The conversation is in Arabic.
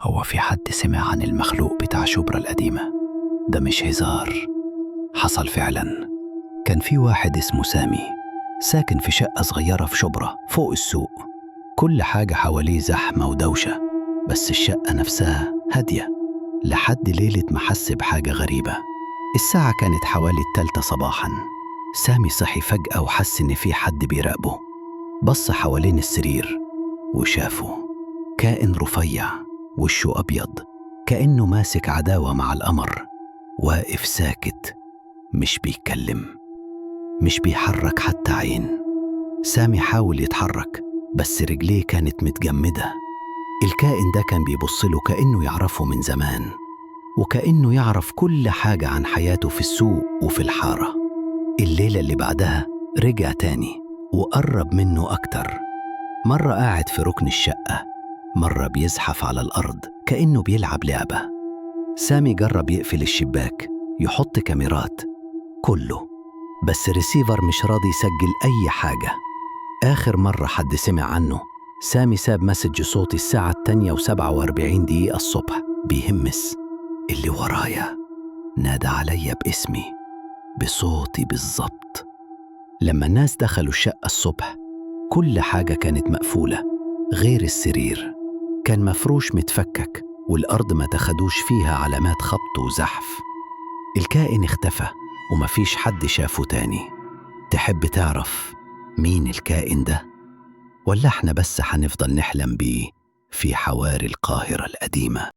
هو في حد سمع عن المخلوق بتاع شبرا القديمة؟ ده مش هزار، حصل فعلا. كان في واحد اسمه سامي ساكن في شقة صغيرة في شبرا فوق السوق. كل حاجة حواليه زحمة ودوشة، بس الشقة نفسها هادية. لحد ليلة ما حس بحاجة غريبة. الساعة كانت حوالي 3 صباحا. سامي صحي فجأة وحس إن في حد بيراقبه. بص حوالين السرير وشافه كائن رفيع، وشه أبيض، كأنه ماسك عداوة مع القمر. واقف ساكت، مش بيتكلم، مش بيحرك حتى عين. سامي حاول يتحرك بس رجليه كانت متجمدة. الكائن ده كان بيبصله كأنه يعرفه من زمان، وكأنه يعرف كل حاجة عن حياته في السوق وفي الحارة. الليلة اللي بعدها رجع تاني وقرب منه أكتر. مرة قاعد في ركن الشقة، مرة بيزحف على الأرض كأنه بيلعب لعبة. سامي جرب يقفل الشباك، يحط كاميرات، كله، بس الريسيفر مش راضي يسجل أي حاجة. آخر مرة حد سمع عنه، سامي ساب مسج صوتي الساعة 2:47 الصبح بيهمس: اللي ورايا. نادى عليا باسمي بصوتي بالظبط. لما الناس دخلوا الشقة الصبح، كل حاجة كانت مقفولة غير السرير. كان مفروش متفكك، والأرض ما تخدوش فيها علامات خبط وزحف. الكائن اختفى ومفيش حد شافه تاني. تحب تعرف مين الكائن ده؟ ولا احنا بس هنفضل نحلم بيه في حواري القاهرة القديمة؟